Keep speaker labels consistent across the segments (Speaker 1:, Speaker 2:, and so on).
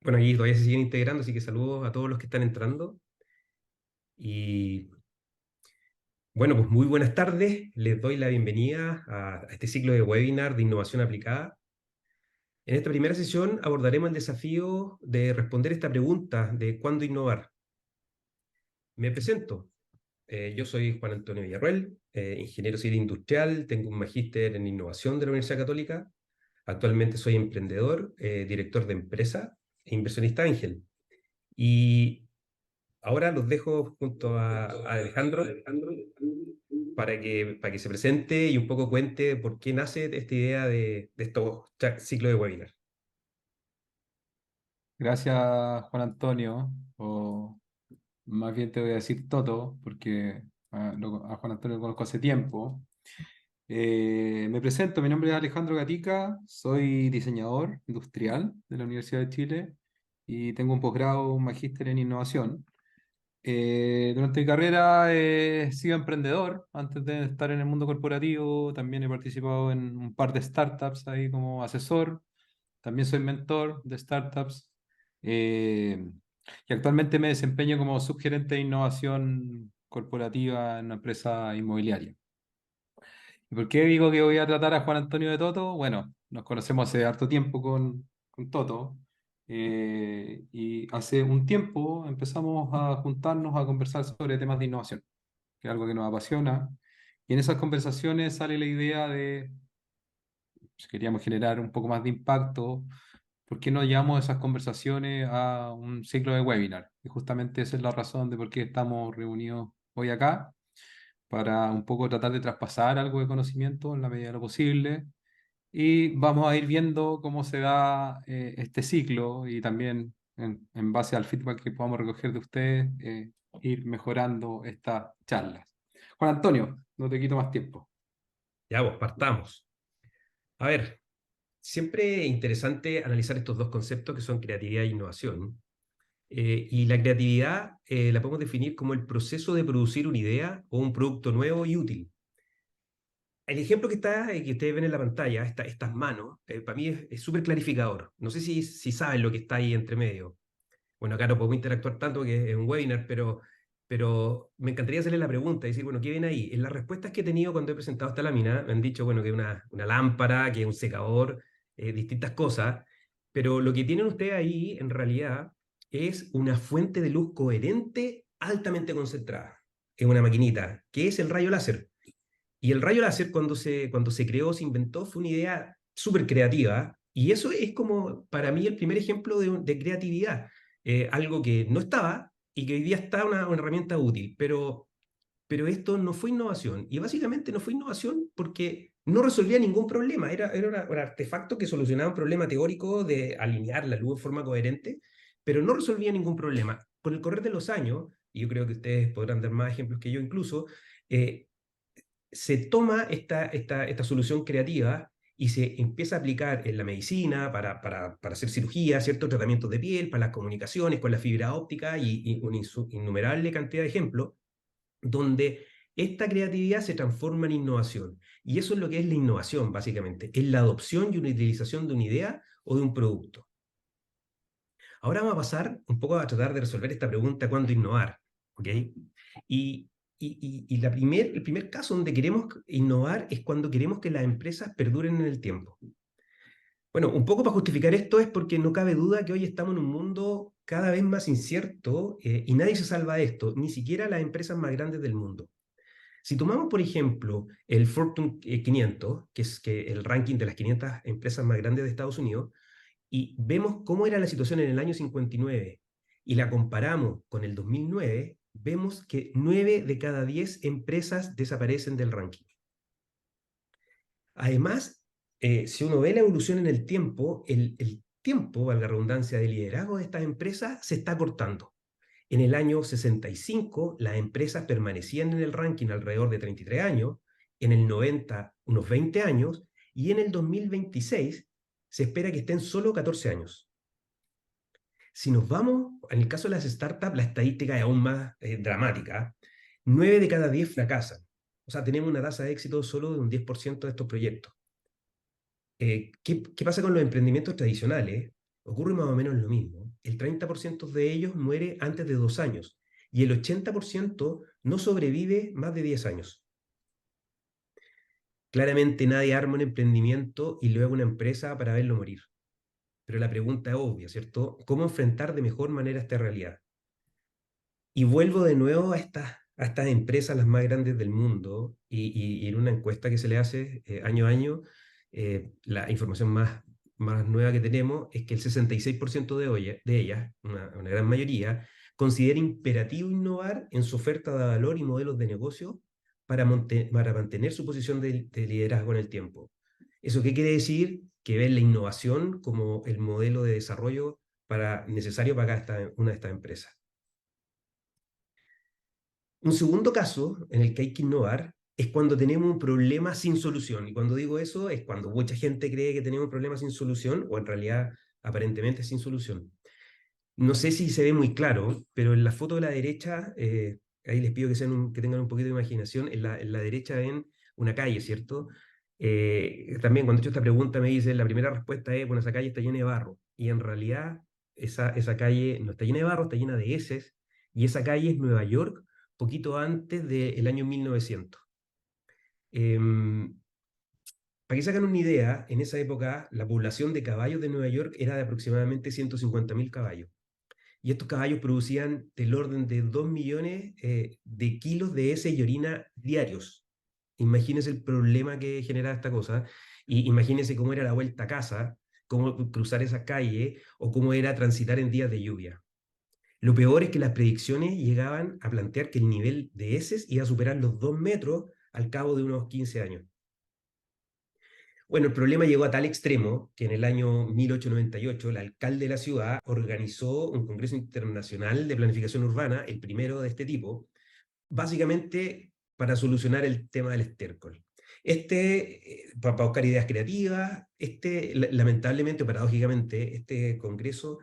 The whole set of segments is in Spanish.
Speaker 1: Bueno, aquí todavía se siguen integrando, así que saludos a todos los que están entrando. Y bueno, pues muy buenas tardes. Les doy la bienvenida a este ciclo de webinar de innovación aplicada. En esta primera sesión abordaremos el desafío de responder esta pregunta de cuándo innovar. Me presento. Yo soy Juan Antonio Villarroel, ingeniero civil industrial, tengo un magíster en innovación de la Universidad Católica. Actualmente soy emprendedor, director de empresa e inversionista ángel. Y ahora los dejo junto a Alejandro para que se presente y un poco cuente por qué nace esta idea de estos ciclos de webinar.
Speaker 2: Gracias, Juan Antonio, o más bien te voy a decir Toto, porque a Juan Antonio lo conozco hace tiempo. Me presento, mi nombre es Alejandro Gatica, soy diseñador industrial de la Universidad de Chile y tengo un posgrado, un magíster en innovación. Durante mi carrera he sido emprendedor, antes de estar en el mundo corporativo, también he participado en un par de startups ahí como asesor, también soy mentor de startups eh, y actualmente me desempeño como subgerente de innovación corporativa en una empresa inmobiliaria. ¿Y por qué digo que voy a tratar a Juan Antonio de Toto? Bueno, nos conocemos hace harto tiempo con Toto y hace un tiempo empezamos a juntarnos a conversar sobre temas de innovación, que es algo que nos apasiona. Y en esas conversaciones sale la idea de, si queríamos generar un poco más de impacto, ¿por qué no llevamos esas conversaciones a un ciclo de webinar? Y justamente esa es la razón de por qué estamos reunidos hoy acá, para un poco tratar de traspasar algo de conocimiento en la medida de lo posible. Y vamos a ir viendo cómo se da este ciclo y también en base al feedback que podamos recoger de ustedes, ir mejorando estas charlas. Juan Antonio, no te quito más tiempo.
Speaker 1: Ya, pues partamos. A ver, siempre interesante analizar estos dos conceptos que son creatividad e innovación. Y la creatividad la podemos definir como el proceso de producir una idea o un producto nuevo y útil. El ejemplo que ustedes ven en la pantalla, estas manos, para mí es súper clarificador. No sé si saben lo que está ahí entre medio. Bueno, acá no podemos interactuar tanto porque es un webinar, pero me encantaría hacerle la pregunta y decir, bueno, ¿qué ven ahí? En las respuestas que he tenido cuando he presentado esta lámina, me han dicho, bueno, que es una lámpara, que es un secador, distintas cosas, pero lo que tienen ustedes ahí, en realidad, es una fuente de luz coherente, altamente concentrada. Es una maquinita, que es el rayo láser. Y el rayo láser, cuando se creó, se inventó, fue una idea súper creativa. Y eso es como, para mí, el primer ejemplo de creatividad. Algo que no estaba y que hoy día está una herramienta útil. Pero esto no fue innovación. Y básicamente no fue innovación porque no resolvía ningún problema. Era un artefacto que solucionaba un problema teórico de alinear la luz de forma coherente, pero no resolvía ningún problema. Con el correr de los años, y yo creo que ustedes podrán dar más ejemplos que yo incluso, eh, se toma esta solución creativa y se empieza a aplicar en la medicina para hacer cirugía, ciertos tratamientos de piel, para las comunicaciones con la fibra óptica y una innumerable cantidad de ejemplos, donde esta creatividad se transforma en innovación. Y eso es lo que es la innovación, básicamente, es la adopción y una utilización de una idea o de un producto. Ahora vamos a pasar un poco a tratar de resolver esta pregunta, ¿cuándo innovar? ¿Ok? Y, el primer caso donde queremos innovar es cuando queremos que las empresas perduren en el tiempo. Bueno, un poco para justificar esto es porque no cabe duda que hoy estamos en un mundo cada vez más incierto y nadie se salva de esto, ni siquiera las empresas más grandes del mundo. Si tomamos, por ejemplo, el Fortune 500, que el ranking de las 500 empresas más grandes de Estados Unidos, y vemos cómo era la situación en el año 59 y la comparamos con el 2009, vemos que 9 de cada 10 empresas desaparecen del ranking. Además, si uno ve la evolución en el tiempo, el tiempo, valga la redundancia, de liderazgo de estas empresas se está cortando. En el año 65, las empresas permanecían en el ranking alrededor de 33 años, en el 90 unos 20 años, y en el 2026 se espera que estén solo 14 años. Si nos vamos, en el caso de las startups, la estadística es aún más dramática. 9 de cada 10 fracasan. O sea, tenemos una tasa de éxito solo de un 10% de estos proyectos. ¿Qué pasa con los emprendimientos tradicionales? ocurre más o menos lo mismo. El 30% de ellos muere antes de 2 años y el 80% no sobrevive más de 10 años. Claramente nadie arma un emprendimiento y luego una empresa para verlo morir. Pero la pregunta es obvia, ¿cierto? ¿Cómo enfrentar de mejor manera esta realidad? Y vuelvo de nuevo a estas empresas, las más grandes del mundo, y en una encuesta que se le hace año a año, la información más nueva que tenemos es que el 66% de ellas, una gran mayoría, considera imperativo innovar en su oferta de valor y modelos de negocio para mantener su posición de liderazgo en el tiempo. ¿Eso qué quiere decir? Que ven la innovación como el modelo de desarrollo necesario para una de estas empresas. Un segundo caso en el que hay que innovar es cuando tenemos un problema sin solución. Y cuando digo eso es cuando mucha gente cree que tenemos un problema sin solución o en realidad aparentemente sin solución. No sé si se ve muy claro, pero en la foto de la derecha, ahí les pido que tengan un poquito de imaginación, en la derecha ven una calle, ¿cierto? También cuando he hecho esta pregunta me dicen, la primera respuesta es, bueno, esa calle está llena de barro. Y en realidad esa calle no está llena de barro, está llena de heces, y esa calle es Nueva York, poquito antes del año 1900. Para que se hagan una idea, en esa época la población de caballos de Nueva York era de aproximadamente 150.000 caballos. Y estos caballos producían del orden de 2 millones de kilos de heces y orina diarios. Imagínense el problema que generaba esta cosa, y imagínense cómo era la vuelta a casa, cómo cruzar esa calle, o cómo era transitar en días de lluvia. Lo peor es que las predicciones llegaban a plantear que el nivel de heces iba a superar los 2 metros al cabo de unos 15 años. Bueno, el problema llegó a tal extremo que en el año 1898 el alcalde de la ciudad organizó un Congreso Internacional de Planificación Urbana, el primero de este tipo, básicamente para solucionar el tema del estiércol. Para buscar ideas creativas, lamentablemente o paradójicamente, este Congreso,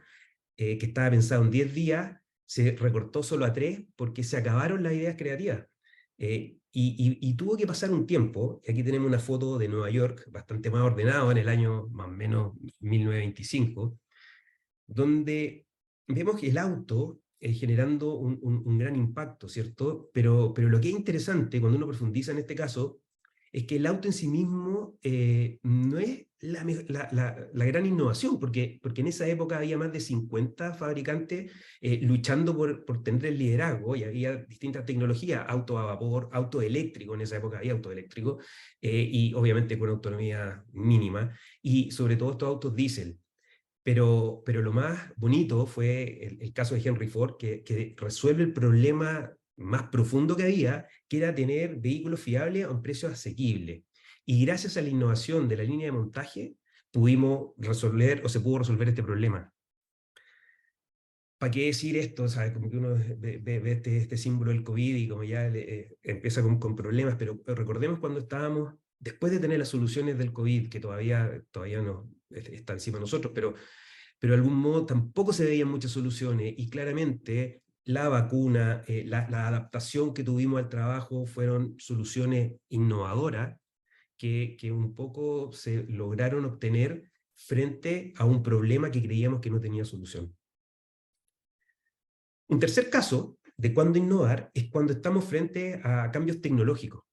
Speaker 1: que estaba pensado en 10 días, se recortó solo a 3 porque se acabaron las ideas creativas. Y tuvo que pasar un tiempo, y aquí tenemos una foto de Nueva York, bastante más ordenado, en el año más o menos 1925, donde vemos que el auto generando un gran impacto, ¿cierto? Pero lo que es interesante cuando uno profundiza en este caso es que el auto en sí mismo no es la gran innovación, porque en esa época había más de 50 fabricantes luchando por tener el liderazgo y había distintas tecnologías, auto a vapor, auto eléctrico, en esa época había auto eléctrico, y obviamente con autonomía mínima, y sobre todo estos autos diésel. Pero lo más bonito fue el caso de Henry Ford, que resuelve el problema más profundo que había, que era tener vehículos fiables a un precio asequible. Y gracias a la innovación de la línea de montaje, pudimos resolver, o se pudo resolver este problema. ¿Para qué decir esto? ¿Sabes? Como que uno ve este símbolo del COVID y como ya empieza con problemas, pero recordemos cuando estábamos, después de tener las soluciones del COVID, que todavía no está encima de nosotros, pero de algún modo tampoco se veían muchas soluciones y claramente la vacuna, la adaptación que tuvimos al trabajo fueron soluciones innovadoras que un poco se lograron obtener frente a un problema que creíamos que no tenía solución. Un tercer caso de cuándo innovar es cuando estamos frente a cambios tecnológicos.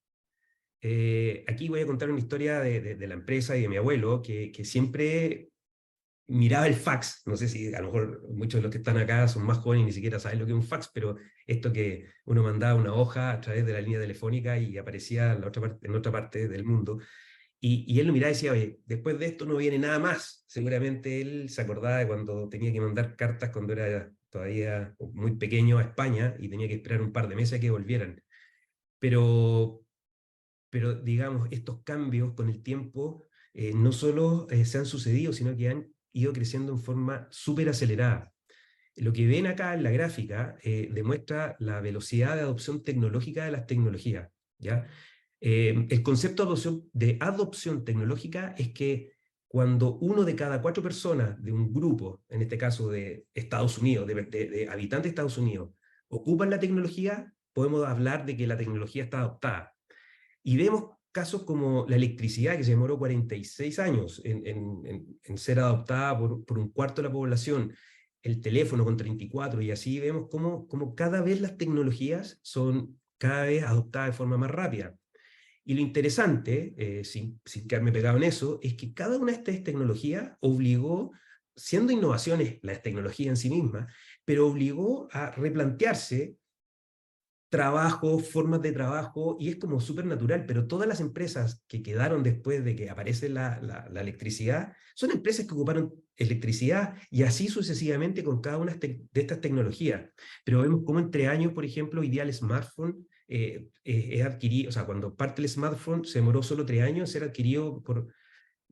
Speaker 1: Aquí voy a contar una historia de la empresa y de mi abuelo, que siempre miraba el fax. No sé si a lo mejor muchos de los que están acá son más jóvenes y ni siquiera saben lo que es un fax, pero esto que uno mandaba una hoja a través de la línea telefónica y aparecía en otra parte del mundo. Y él lo miraba y decía, oye, después de esto no viene nada más. Seguramente él se acordaba de cuando tenía que mandar cartas cuando era todavía muy pequeño a España y tenía que esperar un par de meses a que volvieran. Pero, pero digamos, estos cambios con el tiempo no solo se han sucedido, sino que han ido creciendo en forma súper acelerada. Lo que ven acá en la gráfica demuestra la velocidad de adopción tecnológica de las tecnologías, ¿ya? El concepto de adopción tecnológica es que cuando uno de cada 4 personas de un grupo, en este caso de Estados Unidos, de habitantes de Estados Unidos, ocupan la tecnología, podemos hablar de que la tecnología está adoptada. Y vemos casos como la electricidad, que se demoró 46 años en ser adoptada por un cuarto de la población, el teléfono con 34, y así vemos cómo cada vez las tecnologías son cada vez adoptadas de forma más rápida. Y lo interesante, sin quedarme pegado en eso, es que cada una de estas tecnologías obligó, siendo innovaciones la tecnología en sí misma, pero obligó a replantearse trabajo, formas de trabajo, y es como súper natural, pero todas las empresas que quedaron después de que aparece la electricidad, son empresas que ocuparon electricidad, y así sucesivamente con cada una de estas tecnologías. Pero vemos cómo entre años, por ejemplo, hoy día el smartphone es adquirido, o sea, cuando parte el smartphone se demoró solo 3 años en ser adquirido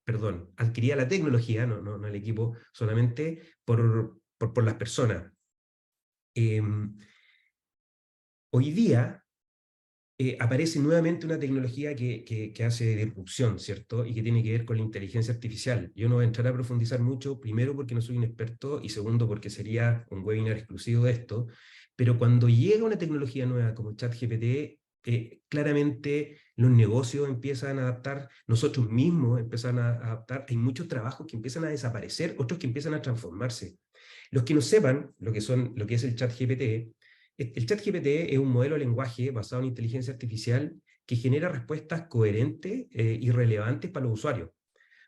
Speaker 1: perdón, adquiría la tecnología, no el equipo, solamente por las personas. Eh, Hoy día aparece nuevamente una tecnología que hace disrupción, ¿cierto? Y que tiene que ver con la inteligencia artificial. Yo no voy a entrar a profundizar mucho, primero porque no soy un experto y segundo porque sería un webinar exclusivo de esto, pero cuando llega una tecnología nueva como ChatGPT, claramente los negocios empiezan a adaptar, nosotros mismos empiezan a adaptar, hay muchos trabajos que empiezan a desaparecer, otros que empiezan a transformarse. Los que no sepan lo que es el ChatGPT, el ChatGPT es un modelo de lenguaje basado en inteligencia artificial que genera respuestas coherentes y relevantes para los usuarios.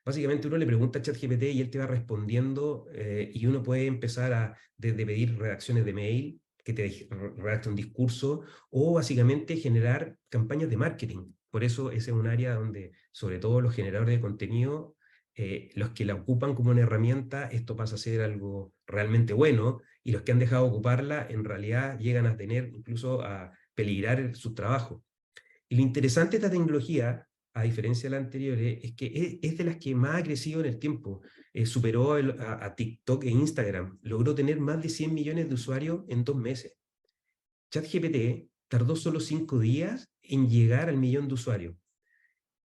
Speaker 1: Básicamente uno le pregunta a ChatGPT y él te va respondiendo y uno puede empezar desde pedir redacciones de mail, que te redacte un discurso, o básicamente generar campañas de marketing. Por eso ese es un área donde, sobre todo los generadores de contenido, los que la ocupan como una herramienta, esto pasa a ser algo realmente bueno, y los que han dejado de ocuparla en realidad llegan a tener incluso a peligrar sus trabajos. Y lo interesante de esta tecnología, a diferencia de la anterior, es que es de las que más ha crecido en el tiempo. Superó a TikTok e Instagram. Logró tener más de 100 millones de usuarios en 2 meses. ChatGPT tardó solo 5 días en llegar al millón de usuarios.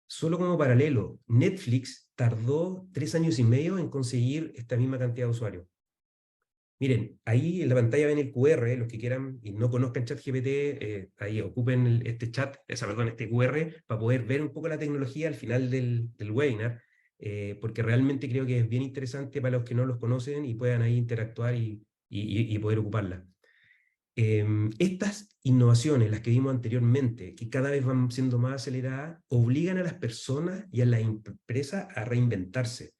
Speaker 1: Solo como paralelo, Netflix tardó 3 años y medio en conseguir esta misma cantidad de usuarios. Miren, ahí en la pantalla ven el QR, los que quieran y no conozcan ChatGPT, ahí ocupen este QR para poder ver un poco la tecnología al final del webinar, porque realmente creo que es bien interesante para los que no los conocen y puedan ahí interactuar y poder ocuparla. Estas innovaciones, las que vimos anteriormente, que cada vez van siendo más aceleradas, obligan a las personas y a las empresas a reinventarse,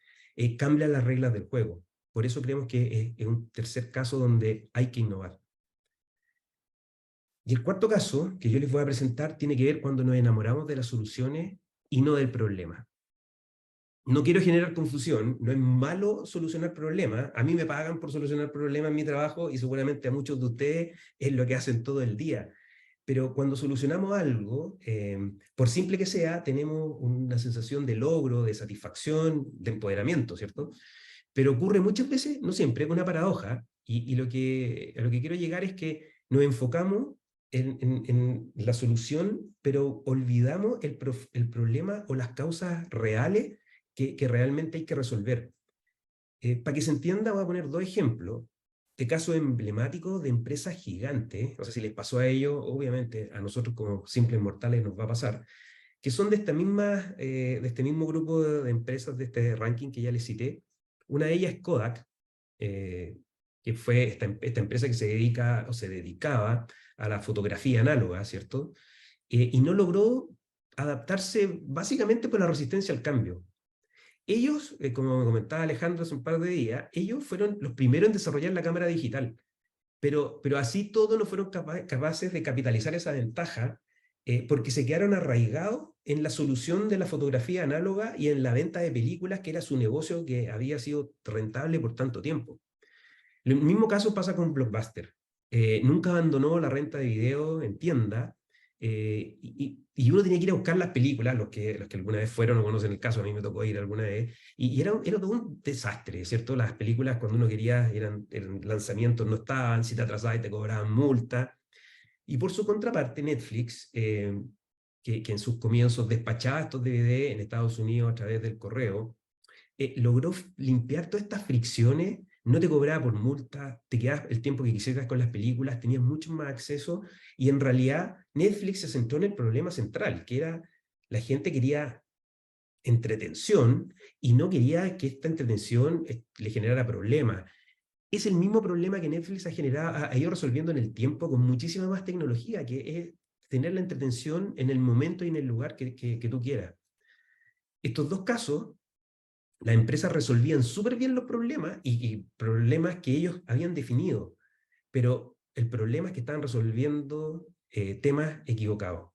Speaker 1: cambian las reglas del juego. Por eso creemos que es un tercer caso donde hay que innovar. Y el cuarto caso que yo les voy a presentar tiene que ver cuando nos enamoramos de las soluciones y no del problema. No quiero generar confusión, no es malo solucionar problemas. A mí me pagan por solucionar problemas en mi trabajo y seguramente a muchos de ustedes es lo que hacen todo el día. Pero cuando solucionamos algo, por simple que sea, tenemos una sensación de logro, de satisfacción, de empoderamiento, ¿cierto? Pero ocurre muchas veces, no siempre, una paradoja, y a lo que quiero llegar es que nos enfocamos en la solución, pero olvidamos el problema o las causas reales que realmente hay que resolver. Para que se entienda, voy a poner 2 ejemplos de casos emblemáticos de empresas gigantes, no sé si les pasó a ellos, obviamente a nosotros como simples mortales nos va a pasar, que son de este mismo grupo de empresas de este ranking que ya les cité. Una de ellas es Kodak, que fue esta empresa que se dedica o se dedicaba a la fotografía análoga, ¿cierto? Y no logró adaptarse básicamente por la resistencia al cambio. Ellos, como me comentaba Alejandro hace un par de días, ellos fueron los primeros en desarrollar la cámara digital, pero así todos no fueron capaces de capitalizar esa ventaja porque se quedaron arraigados en la solución de la fotografía análoga y en la venta de películas, que era su negocio que había sido rentable por tanto tiempo. El mismo caso pasa con Blockbuster. Nunca abandonó la renta de video en tienda y uno tenía que ir a buscar las películas, los que alguna vez fueron o conocen el caso, a mí me tocó ir alguna vez, y era todo un desastre, ¿cierto? Las películas cuando uno quería, eran lanzamientos, no estaban, si te atrasabas y te cobraban multa. Y por su contraparte, Netflix, que en sus comienzos despachaba estos DVD en Estados Unidos a través del correo, logró limpiar todas estas fricciones, no te cobraba por multa, te quedabas el tiempo que quisieras con las películas, tenías mucho más acceso, y en realidad Netflix se centró en el problema central, que era La gente quería entretención y no quería que esta entretención le generara problemas. Es el mismo problema que Netflix ha ido resolviendo en el tiempo con muchísima más tecnología, que es tener la entretención en el momento y en el lugar que tú quieras. Estos dos casos, las empresas resolvían súper bien los problemas y problemas que ellos habían definido, pero el problema es que estaban resolviendo temas equivocados.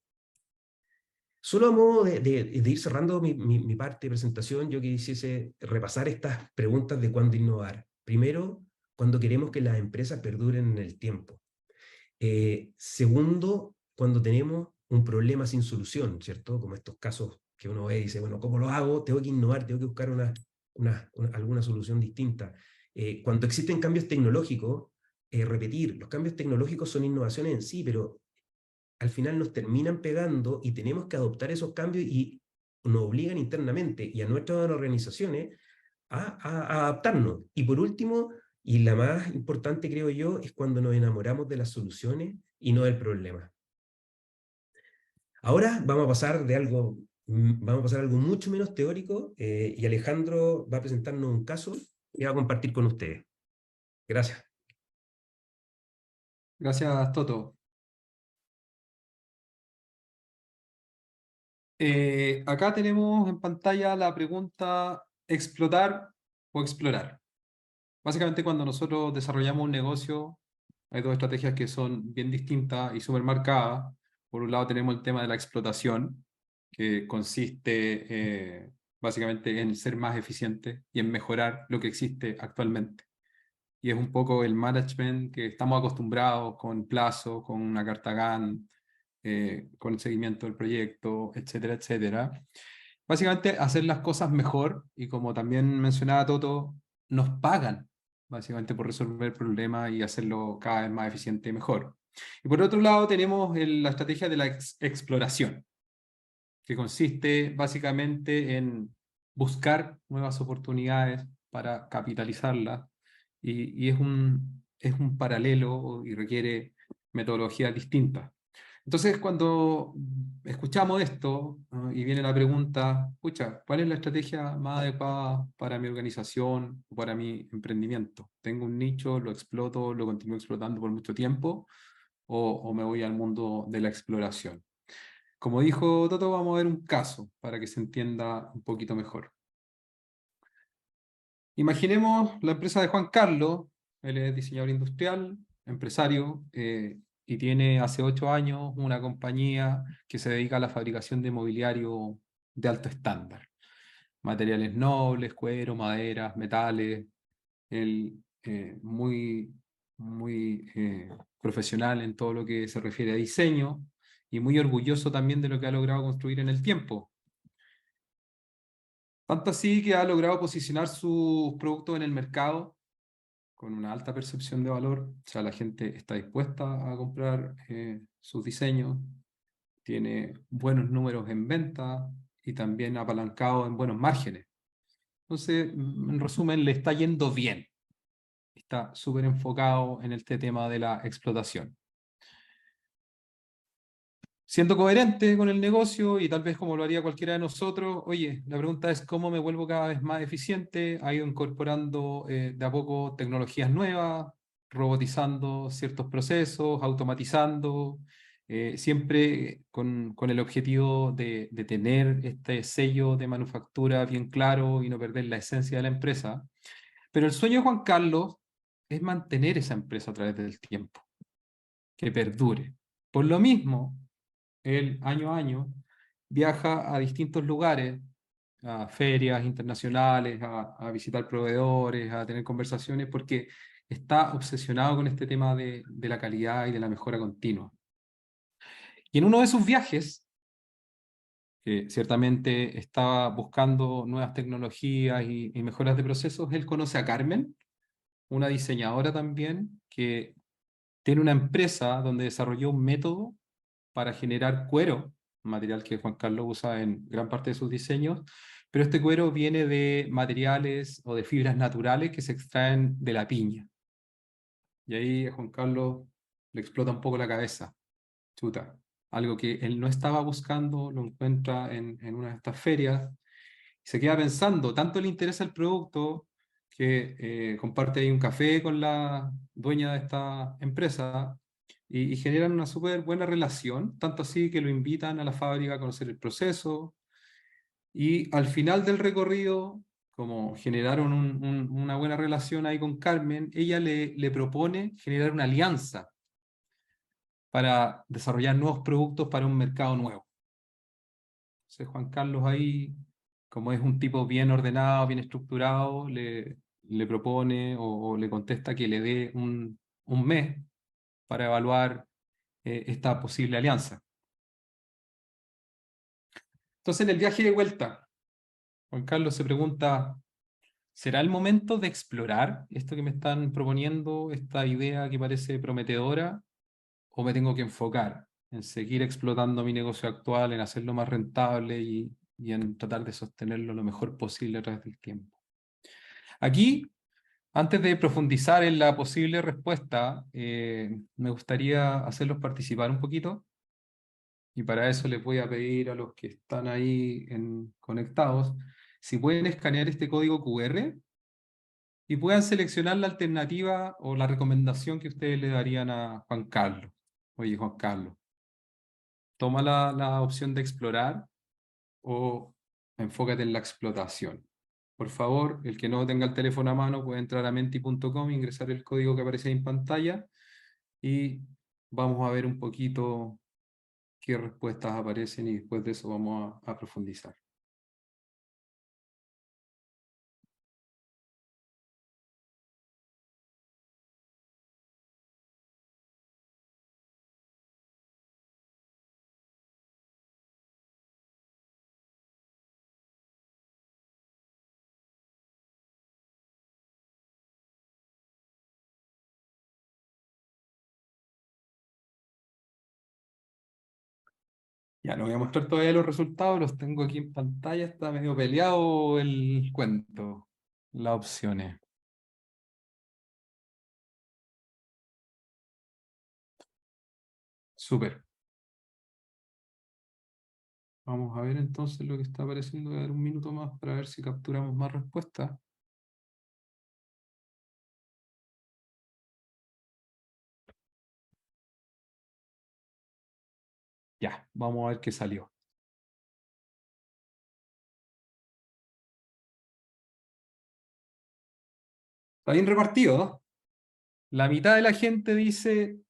Speaker 1: Solo a modo de ir cerrando mi parte de presentación, yo quisiese repasar estas preguntas de cuándo innovar. Primero, cuando queremos que las empresas perduren en el tiempo. Segundo, cuando tenemos un problema sin solución, ¿cierto? Como estos casos que uno ve y dice, bueno, ¿cómo lo hago? Tengo que innovar, tengo que buscar alguna solución distinta. Cuando existen cambios tecnológicos, repetir, los cambios tecnológicos son innovaciones en sí, pero al final nos terminan pegando y tenemos que adoptar esos cambios y nos obligan internamente y a nuestras organizaciones a adaptarnos. Y por último, y la más importante creo yo, es cuando nos enamoramos de las soluciones y no del problema. Ahora vamos a pasar a algo mucho menos teórico y Alejandro va a presentarnos un caso y va a compartir con ustedes. Gracias.
Speaker 2: Gracias, Toto. Acá tenemos en pantalla la pregunta explotar o explorar. Básicamente, cuando nosotros desarrollamos un negocio, hay dos estrategias que son bien distintas y súper marcadas. Por un lado tenemos el tema de la explotación, que consiste básicamente en ser más eficiente y en mejorar lo que existe actualmente. Y es un poco el management que estamos acostumbrados con plazo, con una carta Gantt, con el seguimiento del proyecto, etcétera, etcétera. Básicamente hacer las cosas mejor y como también mencionaba Toto, nos pagan básicamente por resolver problemas y hacerlo cada vez más eficiente y mejor. Y por otro lado tenemos la estrategia de la exploración, que consiste básicamente en buscar nuevas oportunidades para capitalizarlas y es un paralelo y requiere metodologías distintas. Entonces, cuando escuchamos esto, y viene la pregunta, pucha, ¿cuál es la estrategia más adecuada para mi organización o para mi emprendimiento? ¿Tengo un nicho, lo exploto, lo continúo explotando por mucho tiempo o me voy al mundo de la exploración? Como dijo Toto, vamos a ver un caso para que se entienda un poquito mejor. Imaginemos la empresa de Juan Carlos. Él es diseñador industrial, empresario, y tiene hace 8 años una compañía que se dedica a la fabricación de mobiliario de alto estándar. Materiales nobles, cuero, maderas, metales. Él muy profesional en todo lo que se refiere a diseño y muy orgulloso también de lo que ha logrado construir en el tiempo. Tanto así que ha logrado posicionar sus productos en el mercado con una alta percepción de valor. O sea, la gente está dispuesta a comprar sus diseños, tiene buenos números en venta y también apalancado en buenos márgenes. Entonces, en resumen, le está yendo bien. Está súper enfocado en este tema de la explotación. Siendo coherente con el negocio y tal vez como lo haría cualquiera de nosotros, oye, la pregunta es cómo me vuelvo cada vez más eficiente. Ha ido incorporando de a poco tecnologías nuevas, robotizando ciertos procesos, automatizando, siempre con el objetivo de tener este sello de manufactura bien claro y no perder la esencia de la empresa. Pero el sueño de Juan Carlos es mantener esa empresa a través del tiempo, que perdure. Por lo mismo, él año a año viaja a distintos lugares, a ferias internacionales, a visitar proveedores, a tener conversaciones, porque está obsesionado con este tema de la calidad y de la mejora continua. Y en uno de sus viajes, que ciertamente estaba buscando nuevas tecnologías y mejoras de procesos, él conoce a Carmen, una diseñadora también, que tiene una empresa donde desarrolló un método para generar cuero, material que Juan Carlos usa en gran parte de sus diseños, pero este cuero viene de materiales o de fibras naturales que se extraen de la piña. Y ahí a Juan Carlos le explota un poco la cabeza. Chuta, algo que él no estaba buscando, lo encuentra en una de estas ferias, y se queda pensando, tanto le interesa el producto que comparte ahí un café con la dueña de esta empresa y generan una súper buena relación, tanto así que lo invitan a la fábrica a conocer el proceso y al final del recorrido, como generaron una buena relación ahí con Carmen, ella le propone generar una alianza para desarrollar nuevos productos para un mercado nuevo. Entonces Juan Carlos ahí, como es un tipo bien ordenado, bien estructurado, le propone o le contesta que le dé un mes para evaluar esta posible alianza. Entonces en el viaje de vuelta, Juan Carlos se pregunta, ¿será el momento de explorar esto que me están proponiendo, esta idea que parece prometedora, o me tengo que enfocar en seguir explotando mi negocio actual, en hacerlo más rentable y en tratar de sostenerlo lo mejor posible a través del tiempo? Aquí, antes de profundizar en la posible respuesta, me gustaría hacerlos participar un poquito y para eso les voy a pedir a los que están ahí conectados si pueden escanear este código QR y puedan seleccionar la alternativa o la recomendación que ustedes le darían a Juan Carlos. Oye, Juan Carlos, toma la opción de explorar o enfócate en la explotación. Por favor, el que no tenga el teléfono a mano puede entrar a menti.com, ingresar el código que aparece ahí en pantalla y vamos a ver un poquito qué respuestas aparecen y después de eso vamos a profundizar. Ya, no voy a mostrar todavía los resultados, los tengo aquí en pantalla, está medio peleado el cuento, las opciones. Súper. Vamos a ver entonces lo que está apareciendo. Voy a dar un minuto más para ver si capturamos más respuestas. Ya, vamos a ver qué salió. Está bien repartido, ¿no? La mitad de la gente dice,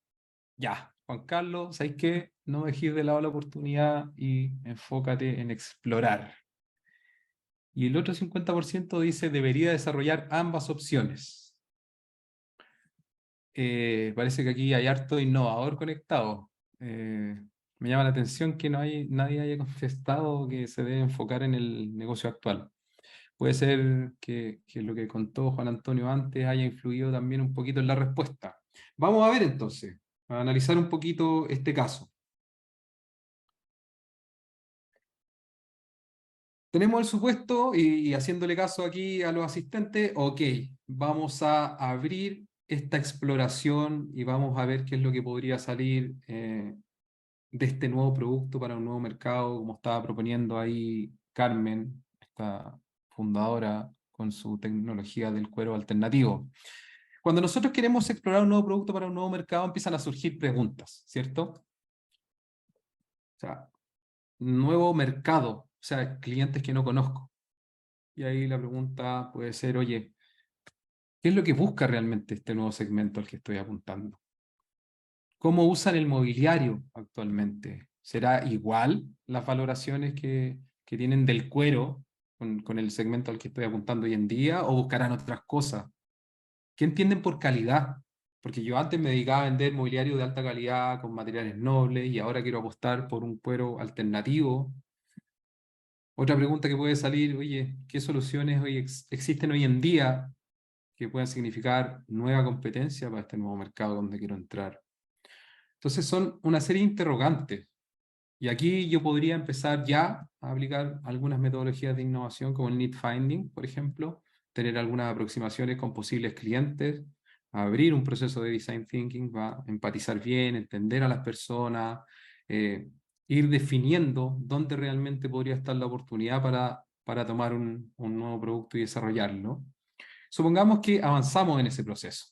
Speaker 2: ya, Juan Carlos, ¿sabes qué? No dejes de lado la oportunidad y enfócate en explorar. Y el otro 50% dice, debería desarrollar ambas opciones. Parece que aquí hay harto innovador conectado. Me llama la atención que nadie haya contestado que se debe enfocar en el negocio actual. Puede ser que lo que contó Juan Antonio antes haya influido también un poquito en la respuesta. Vamos a ver entonces, a analizar un poquito este caso. Tenemos el supuesto y haciéndole caso aquí a los asistentes, ok, vamos a abrir esta exploración y vamos a ver qué es lo que podría salir de este nuevo producto para un nuevo mercado, como estaba proponiendo ahí Carmen, esta fundadora con su tecnología del cuero alternativo. Cuando nosotros queremos explorar un nuevo producto para un nuevo mercado, empiezan a surgir preguntas, ¿cierto? O sea, nuevo mercado, o sea, clientes que no conozco. Y ahí la pregunta puede ser, oye, ¿qué es lo que busca realmente este nuevo segmento al que estoy apuntando? ¿Cómo usan el mobiliario actualmente? ¿Será igual las valoraciones que tienen del cuero con el segmento al que estoy apuntando hoy en día o buscarán otras cosas? ¿Qué entienden por calidad? Porque yo antes me dedicaba a vender mobiliario de alta calidad con materiales nobles y ahora quiero apostar por un cuero alternativo. Otra pregunta que puede salir, oye, ¿qué soluciones existen hoy en día que puedan significar nueva competencia para este nuevo mercado donde quiero entrar? Entonces son una serie de interrogantes. Y aquí yo podría empezar ya a aplicar algunas metodologías de innovación como el need finding, por ejemplo, tener algunas aproximaciones con posibles clientes, abrir un proceso de design thinking, va a empatizar bien, entender a las personas, ir definiendo dónde realmente podría estar la oportunidad para tomar un nuevo producto y desarrollarlo. Supongamos que avanzamos en ese proceso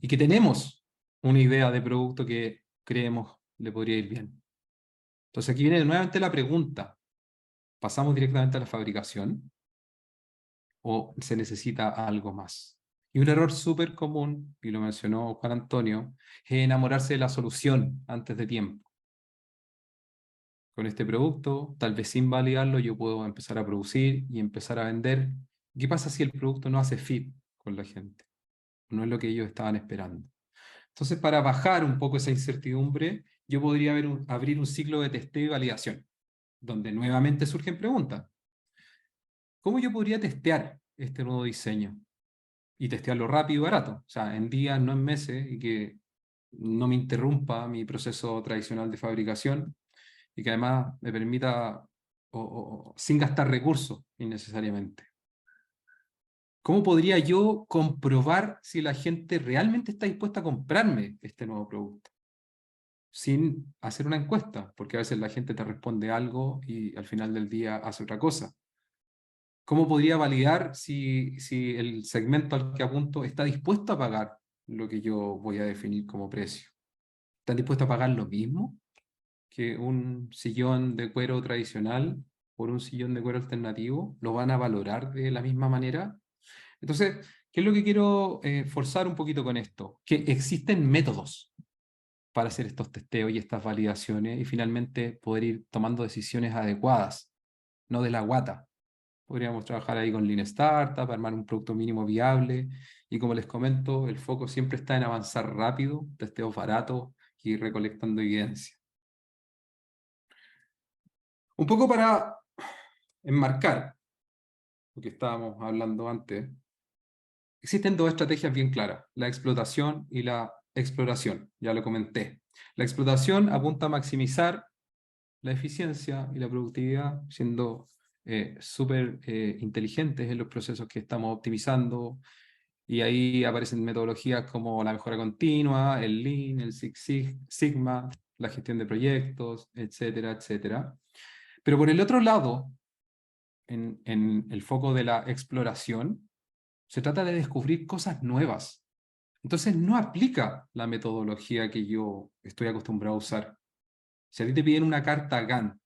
Speaker 2: y que tenemos una idea de producto que creemos le podría ir bien. Entonces aquí viene nuevamente la pregunta: ¿pasamos directamente a la fabricación o se necesita algo más? Y un error súper común, y lo mencionó Juan Antonio, es enamorarse de la solución antes de tiempo. Con este producto, tal vez sin validarlo, yo puedo empezar a producir y empezar a vender. ¿Qué pasa si el producto no hace fit con la gente? No es lo que ellos estaban esperando. Entonces, para bajar un poco esa incertidumbre, yo podría abrir un ciclo de testeo y validación, donde nuevamente surgen preguntas. ¿Cómo yo podría testear este nuevo diseño? Y testearlo rápido y barato, o sea, en días, no en meses, y que no me interrumpa mi proceso tradicional de fabricación, y que además me permita, sin gastar recursos innecesariamente. ¿Cómo podría yo comprobar si la gente realmente está dispuesta a comprarme este nuevo producto? Sin hacer una encuesta, porque a veces la gente te responde algo y al final del día hace otra cosa. ¿Cómo podría validar si el segmento al que apunto está dispuesto a pagar lo que yo voy a definir como precio? ¿Están dispuestos a pagar lo mismo que un sillón de cuero tradicional por un sillón de cuero alternativo? ¿Lo van a valorar de la misma manera? Entonces, ¿qué es lo que quiero forzar un poquito con esto? Que existen métodos para hacer estos testeos y estas validaciones y finalmente poder ir tomando decisiones adecuadas, no de la guata. Podríamos trabajar ahí con Lean Startup, armar un producto mínimo viable y, como les comento, el foco siempre está en avanzar rápido, testeos baratos y recolectando evidencia. Un poco para enmarcar lo que estábamos hablando antes, existen dos estrategias bien claras: la explotación y la exploración. Ya lo comenté. La explotación apunta a maximizar la eficiencia y la productividad, siendo súper inteligentes en los procesos que estamos optimizando, y ahí aparecen metodologías como la mejora continua, el Lean, el Six Sigma, la gestión de proyectos, etcétera, etcétera. Pero por el otro lado, en el foco de la exploración, se trata de descubrir cosas nuevas. Entonces no aplica la metodología que yo estoy acostumbrado a usar. Si a ti te piden una carta Gantt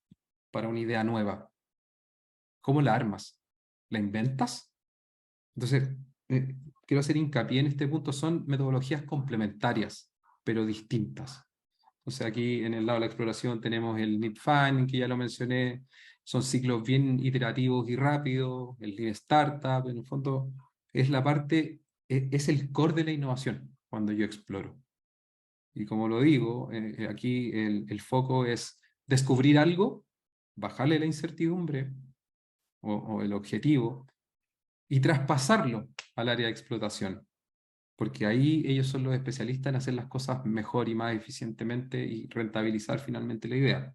Speaker 2: para una idea nueva, ¿cómo la armas? ¿La inventas? Entonces, quiero hacer hincapié en este punto: son metodologías complementarias, pero distintas. O sea, aquí en el lado de la exploración tenemos el Need Finding, que ya lo mencioné, son ciclos bien iterativos y rápidos, el Lean Startup, en el fondo es la parte, es el core de la innovación cuando yo exploro. Y como lo digo, aquí el foco es descubrir algo, bajarle la incertidumbre o el objetivo y traspasarlo al área de explotación, porque ahí ellos son los especialistas en hacer las cosas mejor y más eficientemente y rentabilizar finalmente la idea.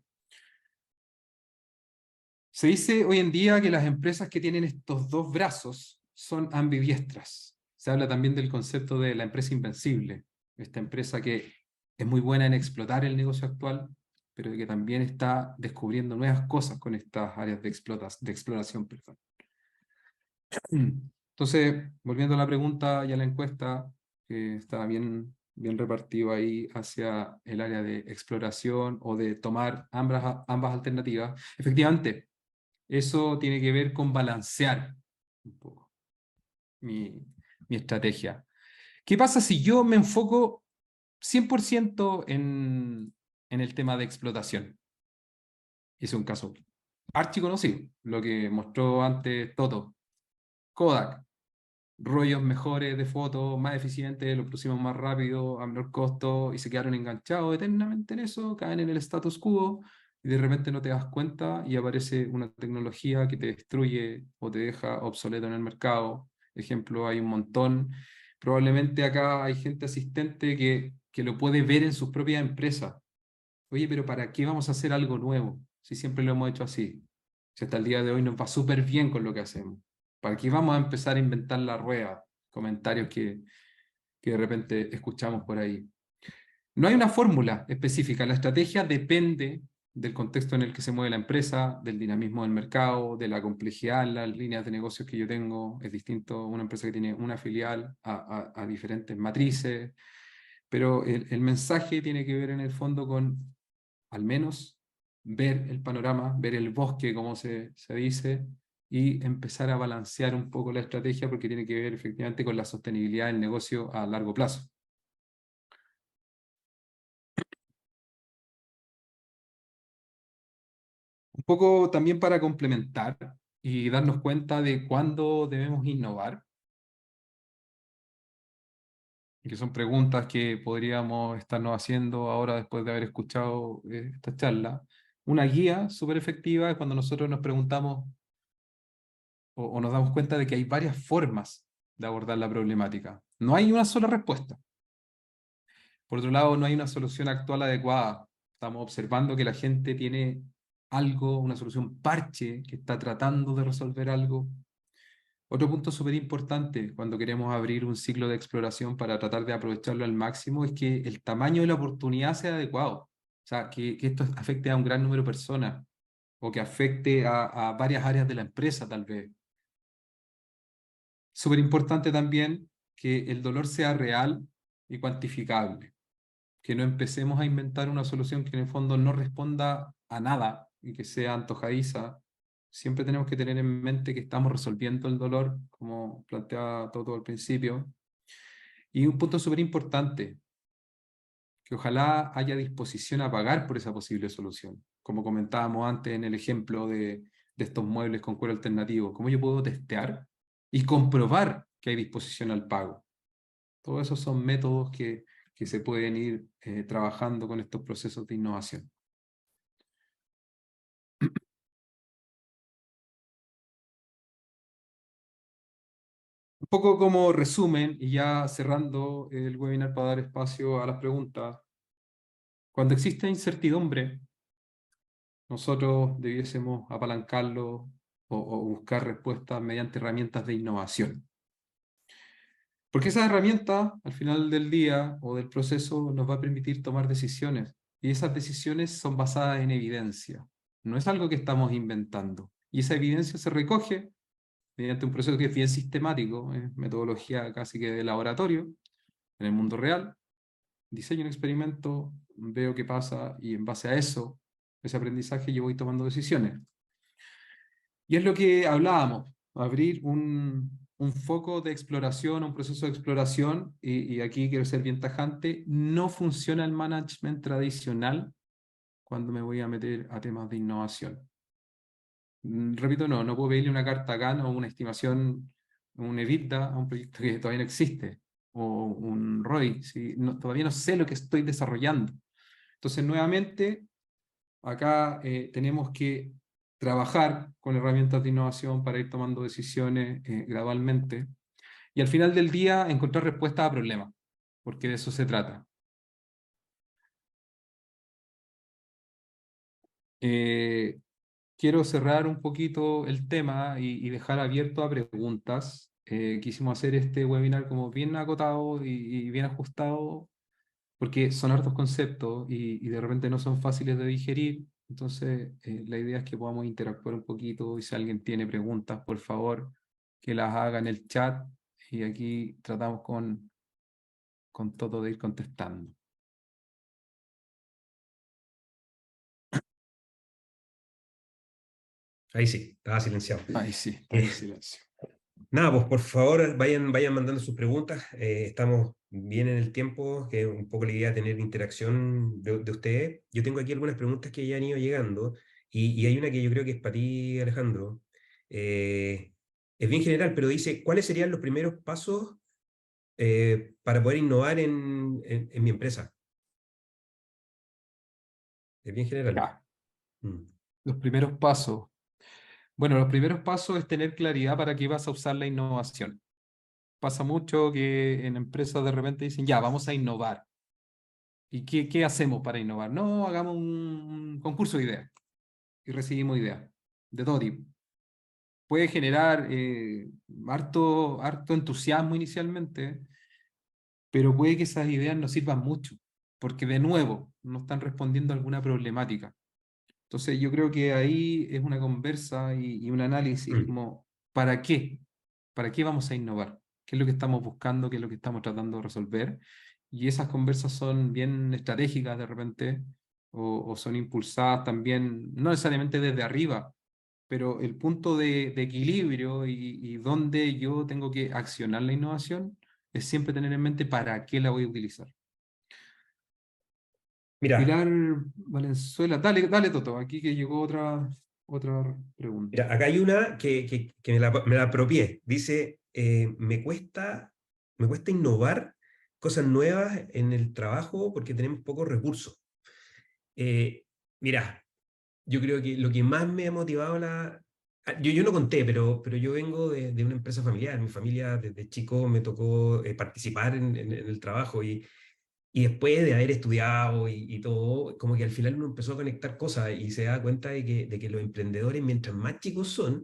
Speaker 2: Se dice hoy en día que las empresas que tienen estos dos brazos son ambidiestras. Se habla también del concepto de la empresa invencible, esta empresa que es muy buena en explotar el negocio actual, pero que también está descubriendo nuevas cosas con estas áreas de exploración. Perdón. Entonces, volviendo a la pregunta y a la encuesta, que está bien repartido ahí hacia el área de exploración o de tomar ambas alternativas, efectivamente, eso tiene que ver con balancear un poco mi estrategia. ¿Qué pasa si yo me enfoco 100% en el tema de explotación? Es un caso archiconocido, lo que mostró antes Toto. Kodak, rollos mejores de fotos, más eficientes, lo pusimos más rápido, a menor costo, y se quedaron enganchados eternamente en eso, caen en el status quo, y de repente no te das cuenta y aparece una tecnología que te destruye o te deja obsoleto en el mercado. Ejemplo, hay un montón. Probablemente acá hay gente asistente que lo puede ver en sus propias empresas. Oye, pero ¿para qué vamos a hacer algo nuevo si siempre lo hemos hecho así? Si hasta el día de hoy nos va súper bien con lo que hacemos. ¿Para qué vamos a empezar a inventar la rueda? Comentarios que de repente escuchamos por ahí. No hay una fórmula específica, la estrategia depende del contexto en el que se mueve la empresa, del dinamismo del mercado, de la complejidad en las líneas de negocios que yo tengo. Es distinto una empresa que tiene una filial a diferentes matrices, pero el mensaje tiene que ver en el fondo con, al menos, ver el panorama, ver el bosque, como se dice, y empezar a balancear un poco la estrategia porque tiene que ver efectivamente con la sostenibilidad del negocio a largo plazo. Un poco también para complementar y darnos cuenta de cuándo debemos innovar, que son preguntas que podríamos estarnos haciendo ahora después de haber escuchado esta charla. Una guía súper efectiva es cuando nosotros nos preguntamos o nos damos cuenta de que hay varias formas de abordar la problemática. No hay una sola respuesta. Por otro lado, no hay una solución actual adecuada. Estamos observando que la gente tiene algo, una solución parche, que está tratando de resolver algo. Otro punto súper importante cuando queremos abrir un ciclo de exploración para tratar de aprovecharlo al máximo es que el tamaño de la oportunidad sea adecuado. O sea, que esto afecte a un gran número de personas o que afecte a varias áreas de la empresa, tal vez. Súper importante también que el dolor sea real y cuantificable, que no empecemos a inventar una solución que en el fondo no responda a nada y que sea antojadiza. Siempre tenemos que tener en mente que estamos resolviendo el dolor, como planteaba todo al principio. Y un punto súper importante, que ojalá haya disposición a pagar por esa posible solución. Como comentábamos antes en el ejemplo de estos muebles con cuero alternativo, ¿cómo yo puedo testear y comprobar que hay disposición al pago? Todos esos son métodos que se pueden ir trabajando con estos procesos de innovación. Un poco como resumen, y ya cerrando el webinar para dar espacio a las preguntas, cuando existe incertidumbre, nosotros debiésemos apalancarlo o buscar respuestas mediante herramientas de innovación. Porque esa herramienta, al final del día o del proceso, nos va a permitir tomar decisiones. Y esas decisiones son basadas en evidencia. No es algo que estamos inventando. Y esa evidencia se recoge mediante un proceso que es bien sistemático, metodología casi que de laboratorio, en el mundo real. Diseño un experimento, veo qué pasa y en base a eso, ese aprendizaje, yo voy tomando decisiones. Y es lo que hablábamos, abrir un foco de exploración, un proceso de exploración, y aquí quiero ser bien tajante, no funciona el management tradicional cuando me voy a meter a temas de innovación. Repito, no puedo pedirle una carta GAN o una estimación, un EBITDA a un proyecto que todavía no existe, o un ROI, ¿sí? Todavía no sé lo que estoy desarrollando. Entonces, nuevamente, acá tenemos que trabajar con herramientas de innovación para ir tomando decisiones gradualmente y al final del día encontrar respuestas a problemas, porque de eso se trata. Eh, Quiero cerrar un poquito el tema y dejar abierto a preguntas. Quisimos hacer este webinar como bien acotado y bien ajustado porque son hartos conceptos y de repente no son fáciles de digerir. Entonces, la idea es que podamos interactuar un poquito y si alguien tiene preguntas, por favor, que las haga en el chat y aquí tratamos con todo de ir contestando.
Speaker 1: Ahí sí, estaba silenciado.
Speaker 2: Ahí sí, está
Speaker 1: Eh,
Speaker 2: en silencio.
Speaker 1: Nada, pues por favor vayan mandando sus preguntas. Estamos bien en el tiempo, que un poco la idea de tener interacción de ustedes. Yo tengo aquí algunas preguntas que ya han ido llegando y hay una que yo creo que es para ti, Alejandro. Eh, es bien general, pero dice, ¿cuáles serían los primeros pasos para poder innovar en mi empresa? Es bien general.
Speaker 2: Ya,
Speaker 1: Mm.
Speaker 2: los primeros pasos. Bueno, los primeros pasos es tener claridad para qué vas a usar la innovación. Pasa mucho que en empresas de repente dicen, ya, vamos a innovar. ¿Y qué hacemos para innovar? No, hagamos un concurso de ideas y recibimos ideas de todo tipo. Puede generar harto entusiasmo inicialmente, pero puede que esas ideas no sirvan mucho. porque de nuevo no están respondiendo a alguna problemática. Entonces yo creo que ahí es una conversa y un análisis
Speaker 1: Mm.
Speaker 2: como, ¿para qué? ¿Para qué vamos a innovar? ¿Qué es lo que estamos buscando? ¿Qué es lo que estamos tratando de resolver? Y esas conversas son bien estratégicas de repente o son impulsadas también, no necesariamente desde arriba, pero el punto de equilibrio y dónde yo tengo que accionar la innovación es siempre tener en mente para qué la voy a utilizar.
Speaker 1: Mira,
Speaker 2: Pilar Valenzuela, dale, dale, Toto, aquí que llegó otra pregunta.
Speaker 1: mira, acá hay una que me la apropié. Dice, me cuesta innovar cosas nuevas en el trabajo porque tenemos pocos recursos. Eh, Mira, yo creo que lo que más me ha motivado yo no conté, pero yo vengo de una empresa familiar. Mi familia desde chico me tocó participar en el trabajo y después de haber estudiado y todo, como que al final uno empezó a conectar cosas y se da cuenta de que los emprendedores, mientras más chicos son,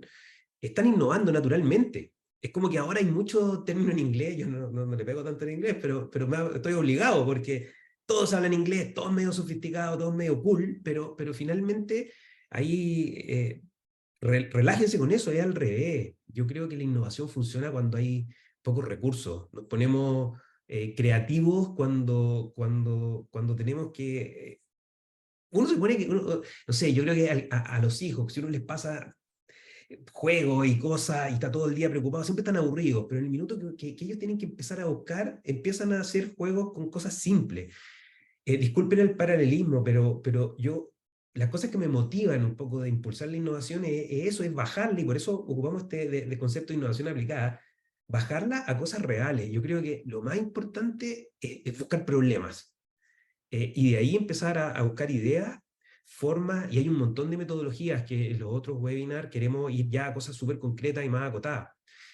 Speaker 1: están innovando naturalmente. Es como que ahora hay muchos términos en inglés, yo no le pego tanto en inglés, pero estoy obligado porque todos hablan inglés, todos medio sofisticados, todos medio cool, pero finalmente ahí relájense con eso, es al revés. Yo creo que la innovación funciona cuando hay pocos recursos. Nos ponemos creativos cuando tenemos que... uno se pone que, no sé, yo creo que a los hijos, si uno les pasa juegos y cosas y está todo el día preocupado, siempre están aburridos, pero en el minuto que ellos tienen que empezar a buscar, empiezan a hacer juegos con cosas simples. Disculpen el paralelismo, pero yo, las cosas que me motivan un poco de impulsar la innovación es eso, es bajarla, y por eso ocupamos este de concepto de innovación aplicada, bajarla a cosas reales. Yo creo que lo más importante es buscar problemas y de ahí empezar a buscar ideas, formas, y hay un montón de metodologías que en los otros webinars queremos ir ya a cosas súper concretas y más acotadas.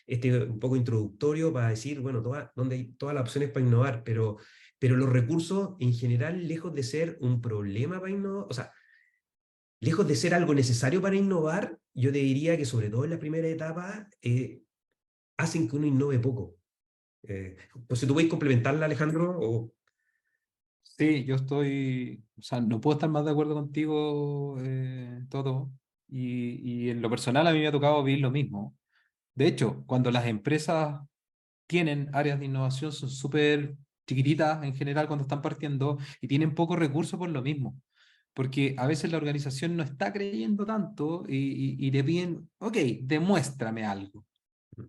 Speaker 1: Este un poco introductorio para decir, bueno, donde hay todas las opciones para innovar, pero los recursos en general, lejos de ser un problema para innovar, o sea, lejos de ser algo necesario para innovar, yo te diría que sobre todo en la primera etapa, hacen que uno innove poco. Pues si tú puedes complementarla, Alejandro, o...
Speaker 2: Sí, yo estoy, o sea, no puedo estar más de acuerdo contigo, Toto, y en lo personal a mí me ha tocado vivir lo mismo. De hecho, cuando las empresas tienen áreas de innovación, son súper chiquititas en general cuando están partiendo y tienen pocos recursos por lo mismo. Porque a veces la organización no está creyendo tanto y te piden, ok, demuéstrame algo.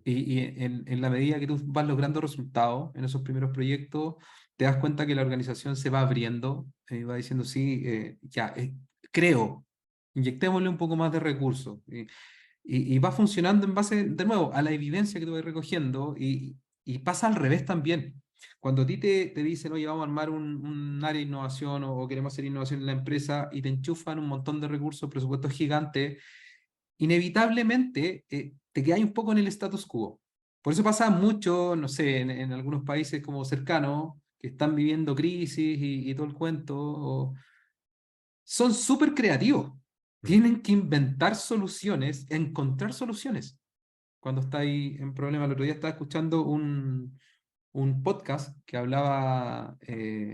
Speaker 2: Y en la medida que tú vas logrando resultados en esos primeros proyectos, te das cuenta que la organización se va abriendo y va diciendo, sí, ya, creo, inyectémosle un poco más de recursos. Y va funcionando en base, de nuevo, a la evidencia que tú vas recogiendo y pasa al revés también. Cuando a ti te dicen, oye, vamos a armar un área de innovación o queremos hacer innovación en la empresa y te enchufan un montón de recursos, presupuestos gigantes, inevitablemente te quedas un poco en el status quo. Por eso pasa mucho, no sé, en algunos países como cercanos, que están viviendo crisis y todo el cuento, son súper creativos. Tienen que inventar soluciones, encontrar soluciones. Cuando está ahí en problema, el otro día estaba escuchando un podcast que hablaba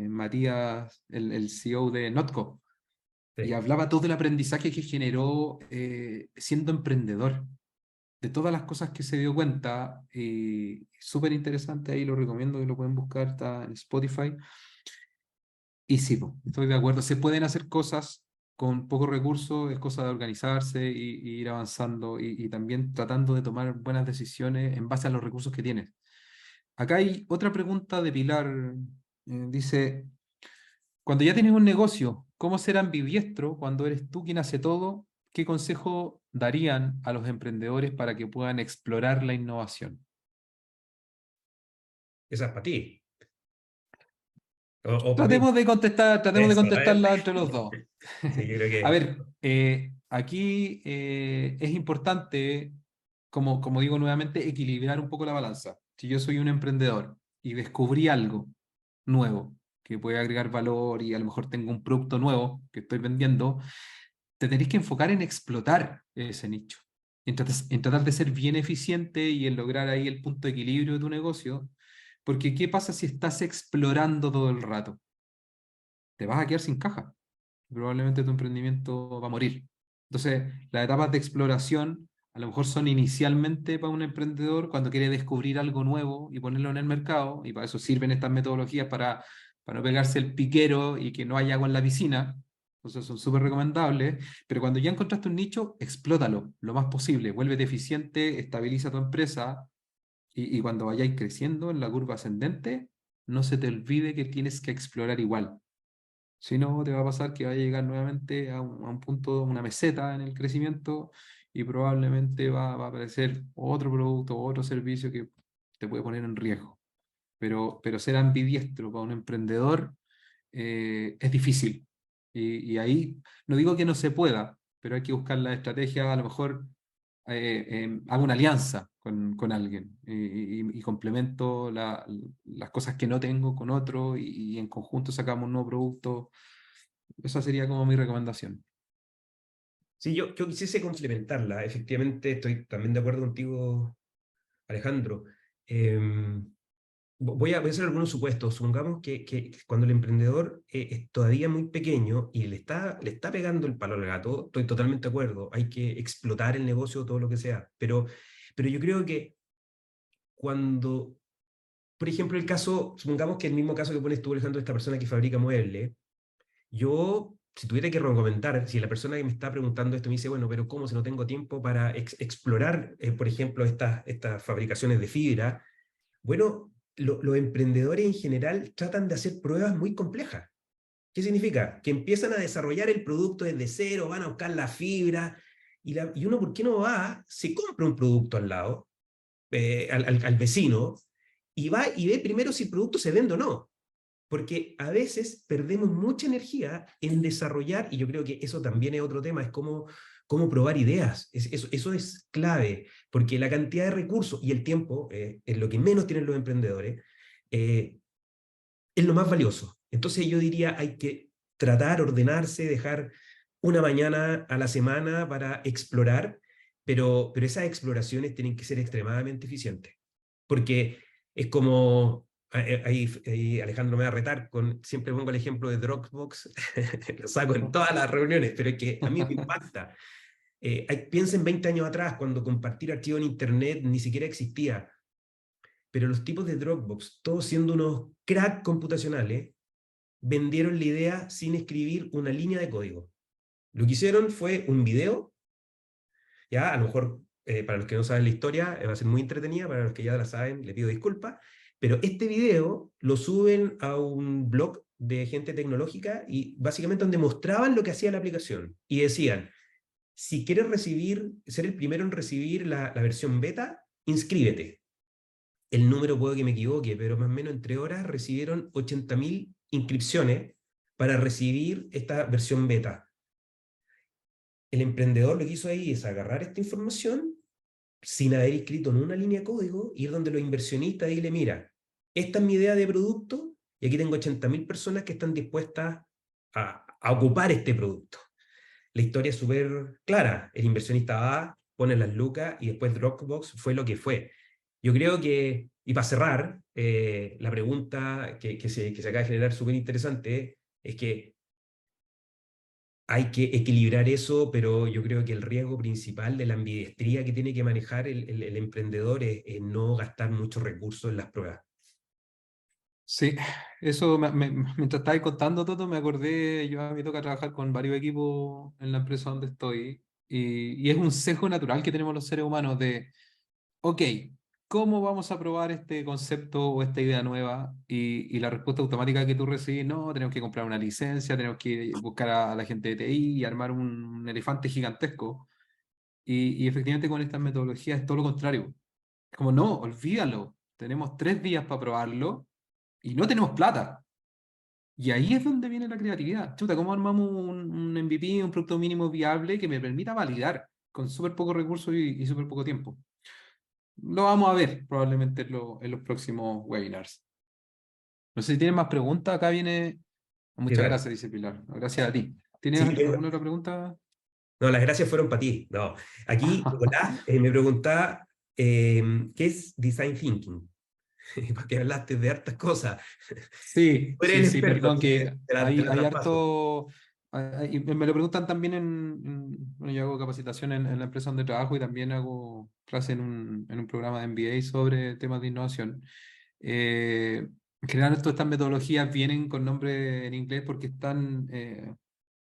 Speaker 2: Matías, el CEO de Notco, y
Speaker 1: Sí.
Speaker 2: hablaba todo el aprendizaje que generó siendo emprendedor, de todas las cosas que se dio cuenta, súper interesante, ahí lo recomiendo que lo pueden buscar, está en Spotify. Y sí, po, estoy de acuerdo, se pueden hacer cosas con pocos recursos, es cosa de organizarse y ir avanzando y también tratando de tomar buenas decisiones en base a los recursos que tienes. Acá hay otra pregunta de Pilar, dice, cuando ya tienes un negocio, ¿cómo ser ambidiestro cuando eres tú quien hace todo? ¿Qué consejo darían a los emprendedores para que puedan explorar la innovación?
Speaker 1: Esa es para ti, o para mí.
Speaker 2: Tratemos de
Speaker 1: Eso, a ver.
Speaker 2: contestarla entre los dos.
Speaker 1: Sí, yo creo
Speaker 2: A
Speaker 1: que
Speaker 2: ver, aquí es importante, como digo nuevamente, equilibrar un poco la balanza. Si yo soy un emprendedor y descubrí algo nuevo que puede agregar valor y a lo mejor tengo un producto nuevo que estoy vendiendo, te tenés que enfocar en explotar ese nicho, en tratar de ser bien eficiente y en lograr ahí el punto de equilibrio de tu negocio, porque ¿qué pasa si estás explorando todo el rato? te vas a quedar sin caja. Probablemente tu emprendimiento va a morir. Entonces, las etapas de exploración a lo mejor son inicialmente para un emprendedor cuando quiere descubrir algo nuevo y ponerlo en el mercado, y para eso sirven estas metodologías para no pegarse el piquero y que no haya agua en la piscina. Entonces son súper recomendables, pero cuando ya encontraste un nicho, explótalo lo más posible, vuélvete eficiente, estabiliza tu empresa y cuando vayáis creciendo en la curva ascendente, no se te olvide que tienes que explorar igual. Si no, te va a pasar que va a llegar nuevamente a un punto, una meseta en el crecimiento y probablemente va a aparecer otro producto o otro servicio que te puede poner en riesgo. Pero ser ambidiestro para un emprendedor es difícil. Y ahí no digo que no se pueda, pero hay que buscar la estrategia, a lo mejor hago una alianza con alguien y complemento las cosas que no tengo con otro y en conjunto sacamos un nuevo producto. Esa sería como mi recomendación.
Speaker 1: Sí, yo quisiese complementarla. Efectivamente, estoy también de acuerdo contigo, Alejandro. Voy a hacer algunos supuestos. Supongamos que cuando el emprendedor es todavía muy pequeño y le está pegando el palo al gato, estoy totalmente de acuerdo. Hay que explotar el negocio, todo lo que sea. Pero yo creo que cuando, por ejemplo, supongamos que el mismo caso que pones tú, Alejandro, de esta persona que fabrica muebles, yo, si tuviera que recomendar, si la persona que me está preguntando esto me dice, bueno, pero ¿cómo si no tengo tiempo para explorar, por ejemplo, estas fabricaciones de fibra? Bueno, los emprendedores en general tratan de hacer pruebas muy complejas. ¿Qué significa? Que empiezan a desarrollar el producto desde cero, van a buscar la fibra, y uno, ¿por qué no va? Se compra un producto al lado, al vecino, y va y ve primero si el producto se vende o no. Porque a veces perdemos mucha energía en desarrollar, y yo creo que eso también es otro tema, es cómo probar ideas. Eso es clave, porque la cantidad de recursos y el tiempo es lo que menos tienen los emprendedores, eh, es lo más valioso. Entonces yo diría, hay que tratar, ordenarse, dejar una mañana a la semana para explorar, pero esas exploraciones tienen que ser extremadamente eficientes. Porque es como, ahí Alejandro me va a retar, siempre pongo el ejemplo de Dropbox, lo saco en todas las reuniones, pero es que a mí me impacta. Piensen 20 años atrás, cuando compartir archivos en Internet ni siquiera existía, pero los tipos de Dropbox, todos siendo unos crack computacionales, vendieron la idea sin escribir una línea de código. Lo que hicieron fue un video, ya a lo mejor para los que no saben la historia va a ser muy entretenida, para los que ya la saben le pido disculpas, pero este video lo suben a un blog de gente tecnológica y básicamente donde mostraban lo que hacía la aplicación y decían, si quieres ser el primero en recibir la versión beta, inscríbete. El número puedo que me equivoque, pero más o menos en 3 horas recibieron 80.000 inscripciones para recibir esta versión beta. El emprendedor lo que hizo ahí es agarrar esta información sin haber escrito en una línea de código, ir donde los inversionistas y dile, mira, esta es mi idea de producto y aquí tengo 80.000 personas que están dispuestas a ocupar este producto. La historia es súper clara. El inversionista va, pone las lucas y después Dropbox fue lo que fue. Yo creo que, y para cerrar, la pregunta que se acaba de generar súper interesante es que hay que equilibrar eso, pero yo creo que el riesgo principal de la ambidiestría que tiene que manejar el emprendedor es no gastar muchos recursos en las pruebas.
Speaker 2: Sí, eso mientras estabas contando todo, me acordé, yo a mí me toca trabajar con varios equipos en la empresa donde estoy y es un sesgo natural que tenemos los seres humanos de, ok, ¿cómo vamos a probar este concepto o esta idea nueva? Y la respuesta automática que tú recibes, no, tenemos que comprar una licencia, tenemos que buscar a la gente de TI y armar un elefante gigantesco. Y efectivamente con estas metodologías es todo lo contrario. Es como, no, olvídalo, tenemos 3 días para probarlo y no tenemos plata. Y ahí es donde viene la creatividad. Chuta, ¿cómo armamos un MVP, un producto mínimo viable que me permita validar con súper pocos recursos y súper poco tiempo? Lo vamos a ver probablemente en los próximos webinars. No sé si tienes más preguntas. Acá viene.
Speaker 1: ¿Qué
Speaker 2: Muchas
Speaker 1: tal?
Speaker 2: gracias, dice Pilar. Gracias a ti. ¿Tienes
Speaker 1: Sí,
Speaker 2: alguna otra pregunta?
Speaker 1: no, las gracias fueron para ti. No. Aquí Nicolás me preguntaba, ¿qué es Design Thinking? porque hablaste de hartas cosas.
Speaker 2: Sí,
Speaker 1: Tú eres
Speaker 2: sí,
Speaker 1: el
Speaker 2: sí,
Speaker 1: experto,
Speaker 2: perdón,
Speaker 1: así que
Speaker 2: que
Speaker 1: te
Speaker 2: hay,
Speaker 1: la
Speaker 2: hay
Speaker 1: traspaso.
Speaker 2: harto, y me lo preguntan también bueno, yo hago capacitación en la empresa donde trabajo y también hago clase en un programa de MBA sobre temas de innovación. En general, todas estas metodologías vienen con nombre en inglés porque están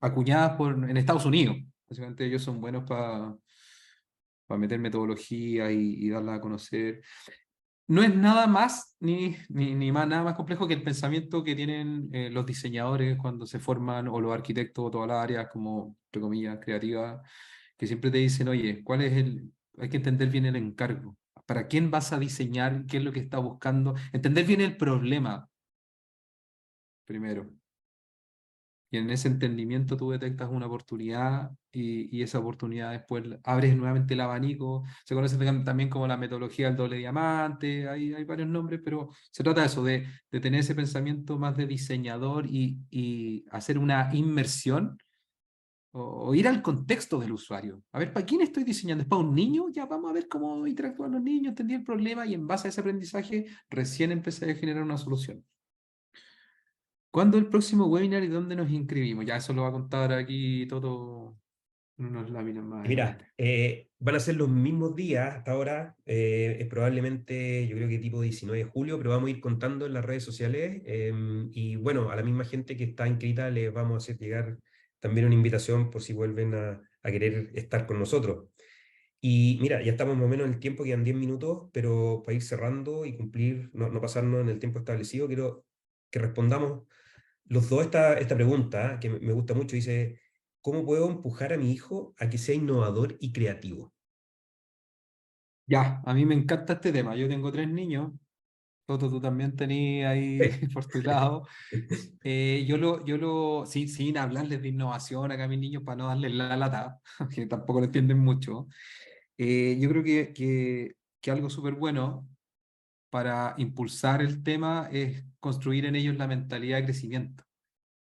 Speaker 2: acuñadas en Estados Unidos. Básicamente ellos son buenos para meter metodología y darla a conocer. No es nada más ni más, nada más complejo que el pensamiento que tienen los diseñadores cuando se forman, o los arquitectos, o todas las áreas como, entre comillas, creativas, que siempre te dicen, oye, hay que entender bien el encargo. ¿Para quién vas a diseñar? ¿Qué es lo que está buscando? Entender bien el problema primero. Y en ese entendimiento tú detectas una oportunidad y esa oportunidad después abres nuevamente el abanico. Se conoce también como la metodología del doble diamante, hay varios nombres, pero se trata de eso, de tener ese pensamiento más de diseñador y hacer una inmersión o ir al contexto del usuario. A ver, ¿para quién estoy diseñando? ¿Es para un niño? Ya vamos a ver cómo interactúan los niños, entendí el problema y en base a ese aprendizaje recién empecé a generar una solución. ¿Cuándo el próximo webinar y dónde nos inscribimos? Ya eso lo va a contar aquí todo en unas láminas más
Speaker 1: Y mira,
Speaker 2: adelante.
Speaker 1: van a ser los mismos días hasta ahora, es probablemente, yo creo que tipo 19 de julio, pero vamos a ir contando en las redes sociales, y bueno, a la misma gente que está inscrita les vamos a hacer llegar también una invitación por si vuelven a querer estar con nosotros. Y mira, ya estamos más o menos en el tiempo, quedan 10 minutos, pero para ir cerrando y cumplir, no pasarnos en el tiempo establecido, quiero que respondamos los dos esta pregunta, que me gusta mucho. Dice, ¿cómo puedo empujar a mi hijo a que sea innovador y creativo?
Speaker 2: Ya, a mí me encanta este tema. Yo tengo 3 niños. Toto, tú también tenías ahí
Speaker 1: Sí.
Speaker 2: por tu lado. Sin hablarles de innovación acá a mis niños para no darles la lata, que tampoco lo entienden mucho. Yo creo que algo súper bueno para impulsar el tema es construir en ellos la mentalidad de crecimiento.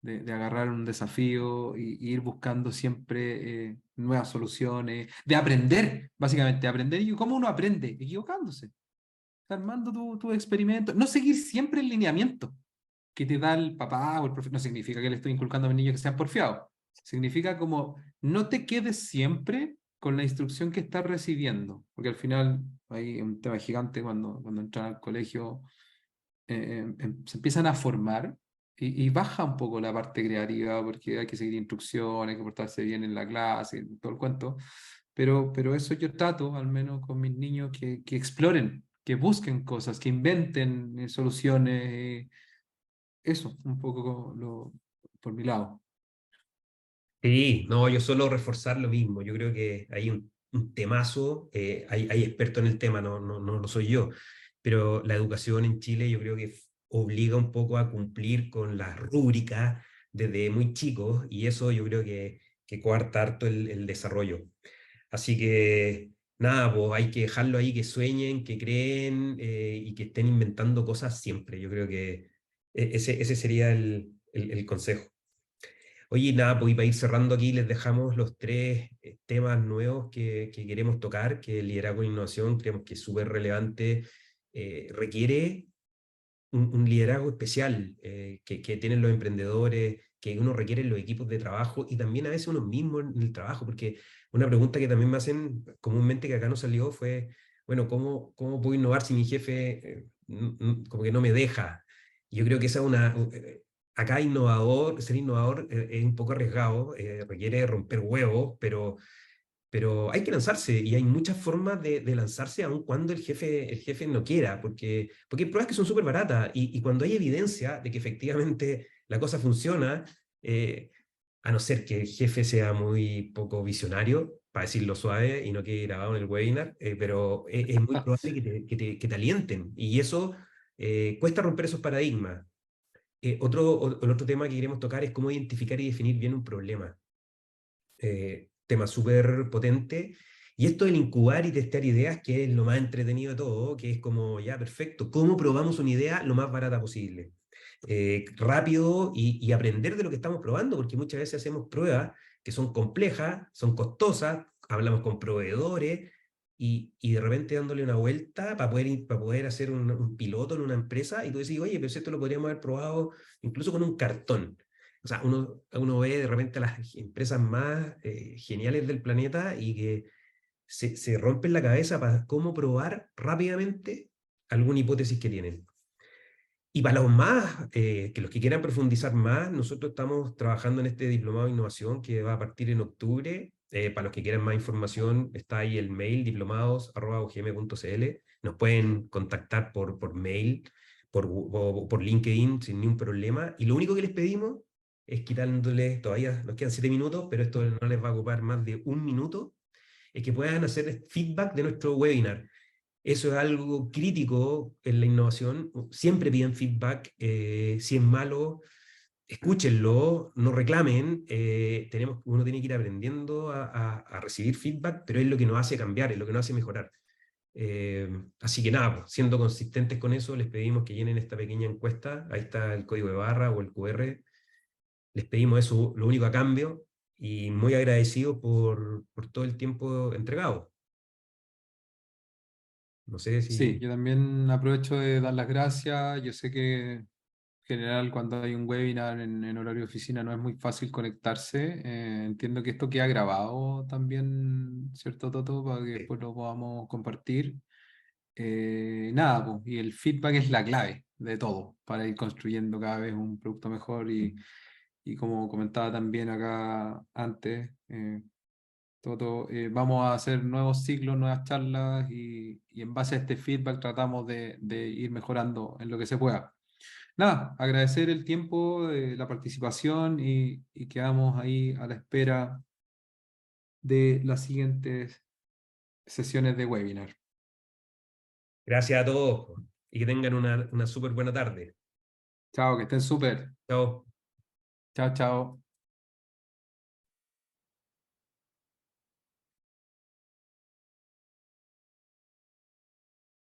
Speaker 2: De agarrar un desafío y ir buscando siempre nuevas soluciones, de aprender, básicamente, aprender. ¿Y cómo uno aprende? Equivocándose, armando tu experimento, no seguir siempre el lineamiento que te da el papá o el profesor. No significa que le estoy inculcando a mis niños que sean porfiados, significa como no te quedes siempre con la instrucción que estás recibiendo, porque al final hay un tema gigante cuando entran al colegio, se empiezan a formar y baja un poco la parte creativa porque hay que seguir instrucciones, hay que portarse bien en la clase, todo el cuento. Pero eso yo trato, al menos con mis niños, que exploren, que busquen cosas, que inventen soluciones. Eso, un poco por mi lado.
Speaker 1: Sí, no, yo solo reforzar lo mismo. Yo creo que hay un temazo, hay expertos en el tema, no lo soy yo, pero la educación en Chile yo creo que obliga un poco a cumplir con las rúbricas desde muy chicos, y eso yo creo que coarta harto el desarrollo. Así que nada, pues hay que dejarlo ahí, que sueñen, que creen, y que estén inventando cosas siempre. Yo creo que ese sería el consejo. Oye, nada, pues y para ir cerrando aquí, les dejamos los tres temas nuevos que queremos tocar, que el liderazgo e innovación creemos que es súper relevante, requiere un liderazgo especial, que tienen los emprendedores, que uno requiere en los equipos de trabajo y también a veces uno mismo en el trabajo, porque una pregunta que también me hacen comúnmente, que acá no salió, fue, bueno, ¿cómo puedo innovar si mi jefe como que no me deja? Y yo creo que esa es acá ser innovador es un poco arriesgado, requiere romper huevos, pero hay que lanzarse y hay muchas formas de lanzarse aun cuando el jefe no quiera, porque hay pruebas que son súper baratas y cuando hay evidencia de que efectivamente la cosa funciona, eh, a no ser que el jefe sea muy poco visionario, para decirlo suave y no quede grabado en el webinar, pero es muy probable que te alienten y eso cuesta romper esos paradigmas. El otro tema que queremos tocar es cómo identificar y definir bien un problema, tema súper potente. Y esto del incubar y testear ideas, que es lo más entretenido de todo, que es como, ya, perfecto, ¿cómo probamos una idea lo más barata posible? Rápido y aprender de lo que estamos probando, porque muchas veces hacemos pruebas que son complejas, son costosas, hablamos con proveedores, y de repente dándole una vuelta para poder hacer un piloto en una empresa, y tú decís, oye, pero si esto lo podríamos haber probado incluso con un cartón. O sea, uno ve de repente las empresas más geniales del planeta y que se rompen la cabeza para cómo probar rápidamente alguna hipótesis que tienen. Y para los más, que los que quieran profundizar más, nosotros estamos trabajando en este diplomado de innovación que va a partir en octubre. Para los que quieran más información, está ahí el mail diplomados@ugm.cl. Nos pueden contactar por mail, por LinkedIn sin ningún problema. Y lo único que les pedimos es quitándoles, todavía nos quedan 7 minutos, pero esto no les va a ocupar más de un minuto, es que puedan hacer feedback de nuestro webinar. Eso es algo crítico en la innovación. Siempre piden feedback. Si es malo, escúchenlo, no reclamen. Uno tiene que ir aprendiendo a recibir feedback, pero es lo que nos hace cambiar, es lo que nos hace mejorar. Así que nada, pues, siendo consistentes con eso, les pedimos que llenen esta pequeña encuesta. Ahí está el código de barra o el QR. Les pedimos eso, lo único a cambio, y muy agradecido por todo el tiempo entregado. No sé
Speaker 2: Sí,
Speaker 1: si...
Speaker 2: yo también aprovecho de dar las gracias. Yo sé que en general cuando hay un webinar en horario de oficina no es muy fácil conectarse. Entiendo que esto queda grabado también, ¿cierto, Toto? Para que después lo podamos compartir. Nada, pues, y el feedback es la clave de todo para ir construyendo cada vez un producto mejor y como comentaba también acá antes, Toto, vamos a hacer nuevos ciclos, nuevas charlas y en base a este feedback tratamos de ir mejorando en lo que se pueda. Nada, agradecer el tiempo, la participación y quedamos ahí a la espera de las siguientes sesiones de webinar.
Speaker 1: Gracias a todos y que tengan una súper buena tarde.
Speaker 2: Chao, que estén súper.
Speaker 1: Chao.
Speaker 2: Chao, chao.